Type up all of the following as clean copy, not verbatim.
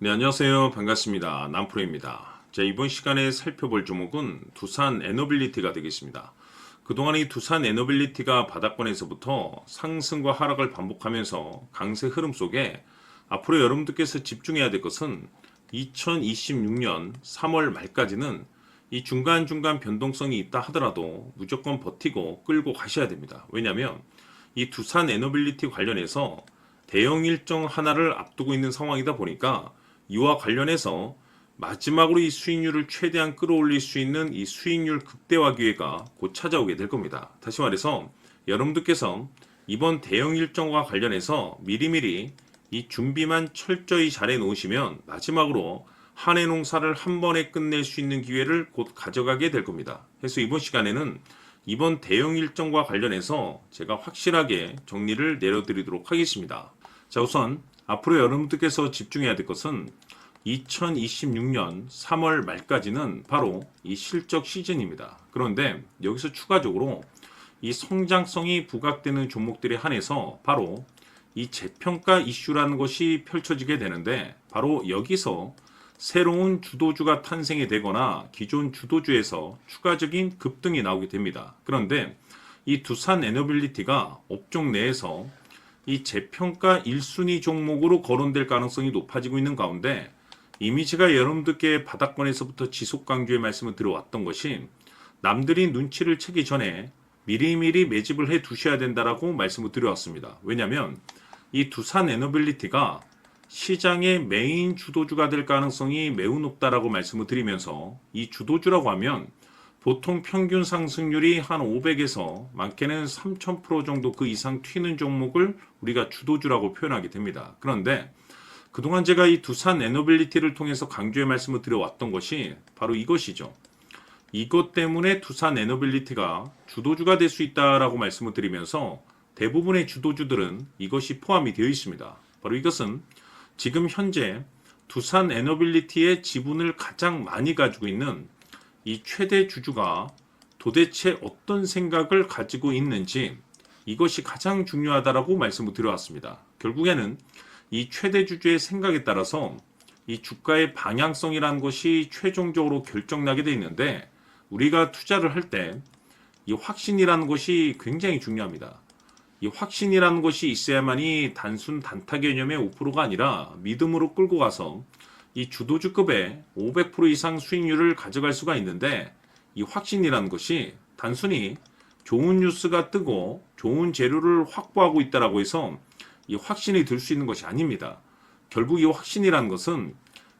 네, 안녕하세요. 반갑습니다. 남프로입니다. 자, 이번 시간에 살펴볼 종목은 두산 에너빌리티가 되겠습니다. 그동안 이 두산 에너빌리티가 바닥권에서부터 상승과 하락을 반복하면서 강세 흐름 속에 앞으로 여러분들께서 집중해야 될 것은 2026년 3월 말까지는 이 중간중간 변동성이 있다 하더라도 무조건 버티고 끌고 가셔야 됩니다. 왜냐하면 이 두산 에너빌리티 관련해서 대형 일정 하나를 앞두고 있는 상황이다 보니까 이와 관련해서 마지막으로 이 수익률을 최대한 끌어올릴 수 있는 이 수익률 극대화 기회가 곧 찾아오게 될 겁니다. 다시 말해서 여러분들께서 이번 대형 일정과 관련해서 미리미리 이 준비만 철저히 잘 해놓으시면 마지막으로 한 해 농사를 한 번에 끝낼 수 있는 기회를 곧 가져가게 될 겁니다. 그래서 이번 시간에는 이번 대형 일정과 관련해서 제가 확실하게 정리를 내려드리도록 하겠습니다. 자, 우선 앞으로 여러분들께서 집중해야 될 것은 2026년 3월 말까지는 바로 이 실적 시즌입니다. 그런데 여기서 추가적으로 이 성장성이 부각되는 종목들에 한해서 바로 이 재평가 이슈라는 것이 펼쳐지게 되는데 바로 여기서 새로운 주도주가 탄생이 되거나 기존 주도주에서 추가적인 급등이 나오게 됩니다. 그런데 이 두산 에너빌리티가 업종 내에서 이 재평가 1순위 종목으로 거론될 가능성이 높아지고 있는 가운데 이미 제가 여러분들께 바닥권에서부터 지속 강조의 말씀을 드려왔던 것이 남들이 눈치를 채기 전에 미리미리 매집을 해 두셔야 된다라고 말씀을 드려왔습니다. 왜냐하면 이 두산 에너빌리티가 시장의 메인 주도주가 될 가능성이 매우 높다라고 말씀을 드리면서 이 주도주라고 하면 보통 평균 상승률이 한 500에서 많게는 3000% 정도 그 이상 튀는 종목을 우리가 주도주라고 표현하게 됩니다. 그런데 그동안 제가 이 두산 에너빌리티를 통해서 강조의 말씀을 드려왔던 것이 바로 이것이죠. 이것 때문에 두산 에너빌리티가 주도주가 될 수 있다라고 말씀을 드리면서 대부분의 주도주들은 이것이 포함이 되어 있습니다. 바로 이것은 지금 현재 두산 에너빌리티의 지분을 가장 많이 가지고 있는 이 최대 주주가 도대체 어떤 생각을 가지고 있는지 이것이 가장 중요하다라고 말씀을 드려왔습니다. 결국에는 이 최대 주주의 생각에 따라서 이 주가의 방향성이라는 것이 최종적으로 결정나게 되어 있는데 우리가 투자를 할 때 이 확신이라는 것이 굉장히 중요합니다. 이 확신이라는 것이 있어야만이 단순 단타 개념의 5%가 아니라 믿음으로 끌고 가서 이 주도주급의 500% 이상 수익률을 가져갈 수가 있는데 이 확신이라는 것이 단순히 좋은 뉴스가 뜨고 좋은 재료를 확보하고 있다라고 해서 이 확신이 들 수 있는 것이 아닙니다. 결국 이 확신이라는 것은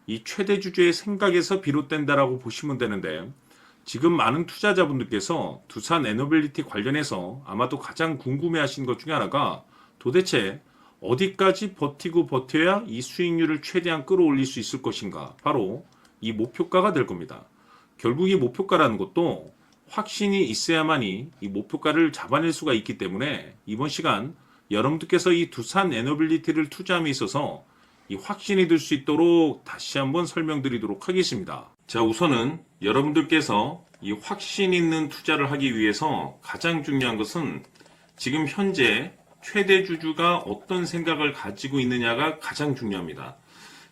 이 최대 주주의 생각에서 비롯된다라고 보시면 되는데 지금 많은 투자자분들께서 두산 에너빌리티 관련해서 아마도 가장 궁금해하신 것 중에 하나가 도대체 어디까지 버티고 버텨야 이 수익률을 최대한 끌어올릴 수 있을 것인가? 바로 이 목표가가 될 겁니다. 결국 이 목표가라는 것도 확신이 있어야만이 이 목표가를 잡아낼 수가 있기 때문에 이번 시간 여러분들께서 이 두산 에너빌리티를 투자함에 있어서 이 확신이 들 수 있도록 다시 한번 설명드리도록 하겠습니다. 자, 우선은 여러분들께서 이 확신 있는 투자를 하기 위해서 가장 중요한 것은 지금 현재 최대 주주가 어떤 생각을 가지고 있느냐가 가장 중요합니다.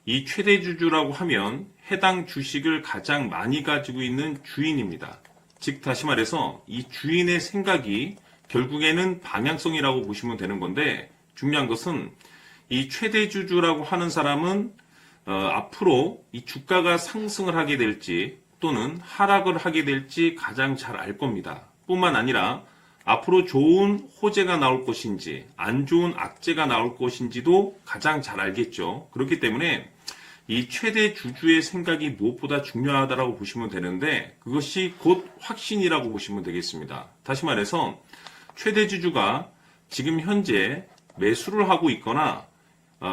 이 최대 주주라고 하면 해당 주식을 가장 많이 가지고 있는 주인입니다. 즉 다시 말해서 이 주인의 생각이 결국에는 방향성이라고 보시면 되는 건데 중요한 것은 이 최대 주주라고 하는 사람은 앞으로 이 주가가 상승을 하게 될지 또는 하락을 하게 될지 가장 잘 알 겁니다. 뿐만 아니라 앞으로 좋은 호재가 나올 것인지 안 좋은 악재가 나올 것인지도 가장 잘 알겠죠. 그렇기 때문에 이 최대 주주의 생각이 무엇보다 중요하다고 보시면 되는데 그것이 곧 확신이라고 보시면 되겠습니다. 다시 말해서 최대 주주가 지금 현재 매수를 하고 있거나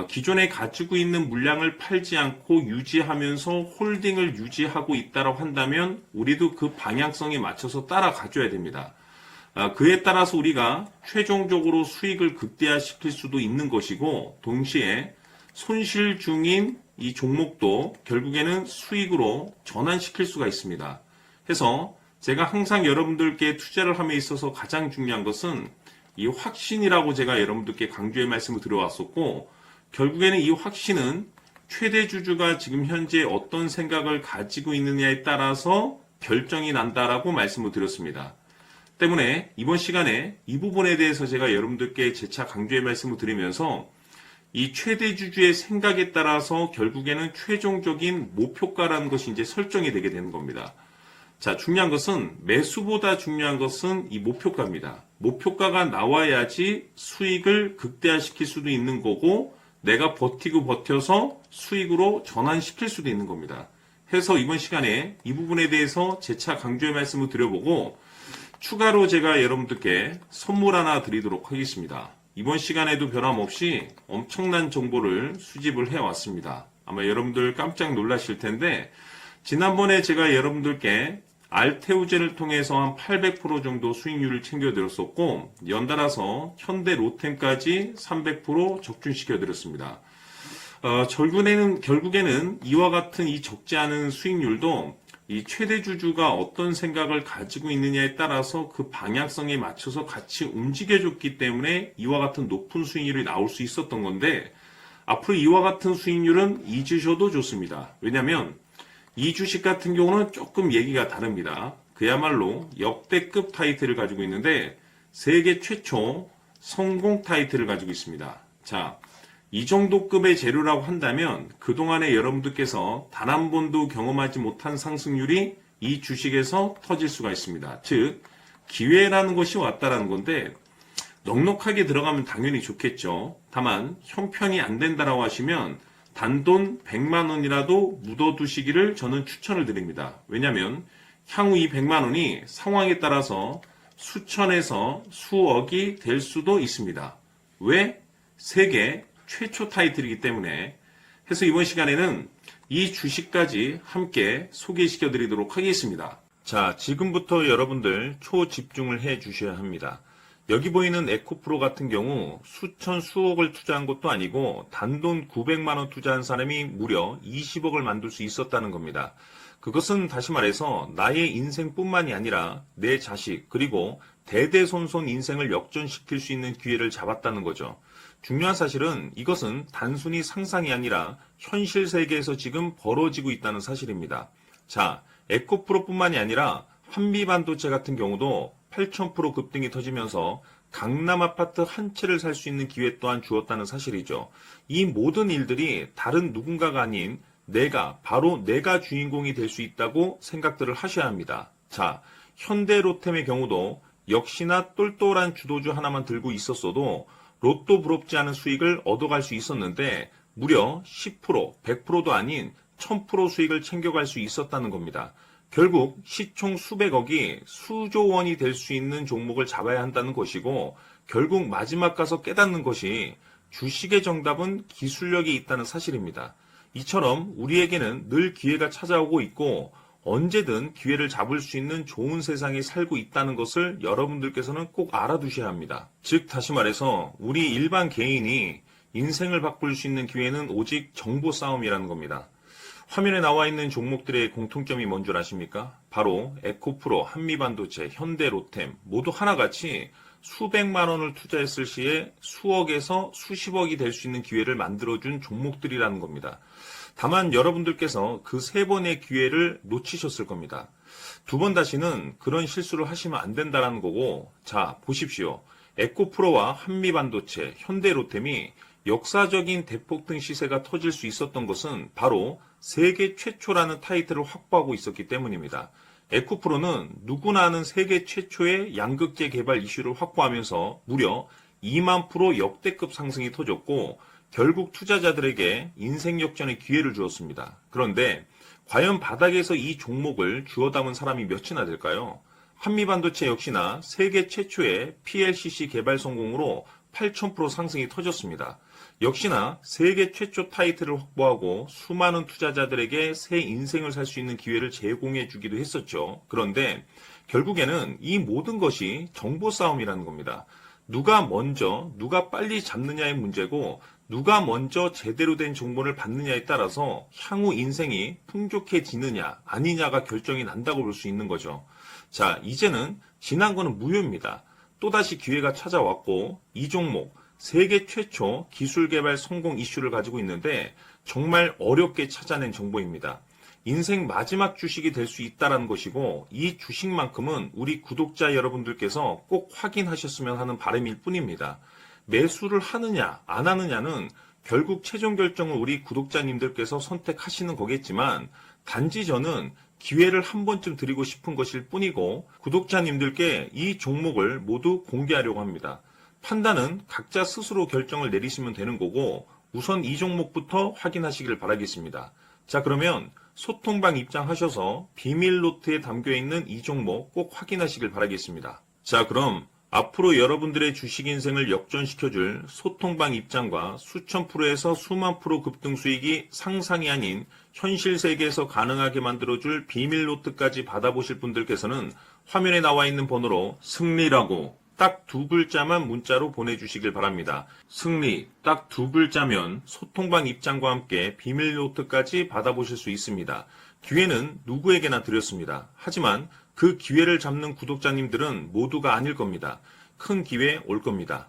기존에 가지고 있는 물량을 팔지 않고 유지하면서 홀딩을 유지하고 있다고 한다면 우리도 그 방향성에 맞춰서 따라가줘야 됩니다. 그에 따라서 우리가 최종적으로 수익을 극대화시킬 수도 있는 것이고 동시에 손실 중인 이 종목도 결국에는 수익으로 전환시킬 수가 있습니다. 해서 제가 항상 여러분들께 투자를 함에 있어서 가장 중요한 것은 이 확신이라고 제가 여러분들께 강조의 말씀을 드려왔었고 결국에는 이 확신은 최대 주주가 지금 현재 어떤 생각을 가지고 있느냐에 따라서 결정이 난다라고 말씀을 드렸습니다. 때문에 이번 시간에 이 부분에 대해서 제가 여러분들께 재차 강조의 말씀을 드리면서 이 최대 주주의 생각에 따라서 결국에는 최종적인 목표가라는 것이 이제 설정이 되게 되는 겁니다. 자, 중요한 것은 매수보다 중요한 것은 이 목표가입니다. 목표가가 나와야지 수익을 극대화시킬 수도 있는 거고 내가 버티고 버텨서 수익으로 전환시킬 수도 있는 겁니다. 해서 이번 시간에 이 부분에 대해서 재차 강조의 말씀을 드려보고 추가로 제가 여러분들께 선물 하나 드리도록 하겠습니다. 이번 시간에도 변함없이 엄청난 정보를 수집을 해왔습니다. 아마 여러분들 깜짝 놀라실 텐데 지난번에 제가 여러분들께 알테우젠을 통해서 한 800% 정도 수익률을 챙겨드렸었고 연달아서 현대 로템까지 300% 적중시켜드렸습니다. 결국에는 이와 같은 이 적지 않은 수익률도 이 최대 주주가 어떤 생각을 가지고 있느냐에 따라서 그 방향성에 맞춰서 같이 움직여줬기 때문에 이와 같은 높은 수익률이 나올 수 있었던 건데 앞으로 이와 같은 수익률은 잊으셔도 좋습니다. 왜냐하면 이 주식 같은 경우는 조금 얘기가 다릅니다. 그야말로 역대급 타이틀을 가지고 있는데 세계 최초 성공 타이틀을 가지고 있습니다. 자, 이 정도 급의 재료라고 한다면 그동안에 여러분들께서 단 한 번도 경험하지 못한 상승률이 이 주식에서 터질 수가 있습니다. 즉 기회라는 것이 왔다라는 건데 넉넉하게 들어가면 당연히 좋겠죠. 다만 형편이 안 된다라고 하시면 단돈 100만 원이라도 묻어두시기를 저는 추천을 드립니다. 왜냐하면 향후 이 100만 원이 상황에 따라서 수천에서 수억이 될 수도 있습니다. 왜? 세계 최초 타이틀이기 때문에. 해서 이번 시간에는 이 주식까지 함께 소개시켜 드리도록 하겠습니다. 자, 지금부터 여러분들 초집중을 해 주셔야 합니다. 여기 보이는 에코프로 같은 경우 수천 수억을 투자한 것도 아니고 단돈 900만 원 투자한 사람이 무려 20억을 만들 수 있었다는 겁니다. 그것은 다시 말해서 나의 인생뿐만이 아니라 내 자식 그리고 대대손손 인생을 역전시킬 수 있는 기회를 잡았다는 거죠. 중요한 사실은 이것은 단순히 상상이 아니라 현실 세계에서 지금 벌어지고 있다는 사실입니다. 자, 에코프로뿐만이 아니라 한미반도체 같은 경우도 8,000% 급등이 터지면서 강남 아파트 한 채를 살 수 있는 기회 또한 주었다는 사실이죠. 이 모든 일들이 다른 누군가가 아닌 바로 내가 주인공이 될 수 있다고 생각들을 하셔야 합니다. 자, 현대로템의 경우도 역시나 똘똘한 주도주 하나만 들고 있었어도 로또 부럽지 않은 수익을 얻어갈 수 있었는데 무려 10%, 100%도 아닌 1000% 수익을 챙겨갈 수 있었다는 겁니다. 결국 시총 수백억이 수조 원이 될 수 있는 종목을 잡아야 한다는 것이고 결국 마지막 가서 깨닫는 것이 주식의 정답은 기술력이 있다는 사실입니다. 이처럼 우리에게는 늘 기회가 찾아오고 있고 언제든 기회를 잡을 수 있는 좋은 세상에 살고 있다는 것을 여러분들께서는 꼭 알아두셔야 합니다. 즉 다시 말해서 우리 일반 개인이 인생을 바꿀 수 있는 기회는 오직 정보 싸움이라는 겁니다. 화면에 나와 있는 종목들의 공통점이 뭔 줄 아십니까? 바로 에코프로, 한미반도체, 현대로템 모두 하나같이 수백만 원을 투자했을 시에 수억에서 수십억이 될 수 있는 기회를 만들어준 종목들이라는 겁니다. 다만 여러분들께서 그 세 번의 기회를 놓치셨을 겁니다. 두 번 다시는 그런 실수를 하시면 안 된다는 거고, 자 보십시오. 에코프로와 한미반도체, 현대로템이 역사적인 대폭등 시세가 터질 수 있었던 것은 바로 세계 최초라는 타이틀을 확보하고 있었기 때문입니다. 에코프로는 누구나 아는 세계 최초의 양극재 개발 이슈를 확보하면서 무려 2만 프로 역대급 상승이 터졌고 결국 투자자들에게 인생 역전의 기회를 주었습니다. 그런데 과연 바닥에서 이 종목을 주워 담은 사람이 몇이나 될까요? 한미반도체 역시나 세계 최초의 PLCC 개발 성공으로 8,000% 상승이 터졌습니다. 역시나 세계 최초 타이틀을 확보하고 수많은 투자자들에게 새 인생을 살 수 있는 기회를 제공해 주기도 했었죠. 그런데 결국에는 이 모든 것이 정보 싸움이라는 겁니다. 누가 먼저, 누가 빨리 잡느냐의 문제고 누가 먼저 제대로 된 정보를 받느냐에 따라서 향후 인생이 풍족해지느냐 아니냐가 결정이 난다고 볼 수 있는 거죠. 자, 이제는 지난 거는 무효입니다. 또다시 기회가 찾아왔고 이 종목 세계 최초 기술 개발 성공 이슈를 가지고 있는데 정말 어렵게 찾아낸 정보입니다. 인생 마지막 주식이 될 수 있다는 것이고 이 주식만큼은 우리 구독자 여러분들께서 꼭 확인하셨으면 하는 바람일 뿐입니다. 매수를 하느냐 안 하느냐는 결국 최종 결정을 우리 구독자님들께서 선택하시는 거겠지만 단지 저는 기회를 한 번쯤 드리고 싶은 것일 뿐이고 구독자님들께 이 종목을 모두 공개하려고 합니다. 판단은 각자 스스로 결정을 내리시면 되는 거고 우선 이 종목부터 확인하시길 바라겠습니다. 자, 그러면 소통방 입장하셔서 비밀 노트에 담겨있는 이 종목 꼭 확인하시길 바라겠습니다. 자, 그럼 앞으로 여러분들의 주식 인생을 역전시켜줄 소통방 입장과 수천 프로에서 수만 프로 급등 수익이 상상이 아닌 현실 세계에서 가능하게 만들어줄 비밀 노트까지 받아보실 분들께서는 화면에 나와 있는 번호로 승리라고 딱 2글자만 문자로 보내주시길 바랍니다. 승리 딱 2글자면 소통방 입장과 함께 비밀 노트까지 받아보실 수 있습니다. 기회는 누구에게나 드렸습니다. 하지만 그 기회를 잡는 구독자님들은 모두가 아닐 겁니다. 큰 기회 올 겁니다.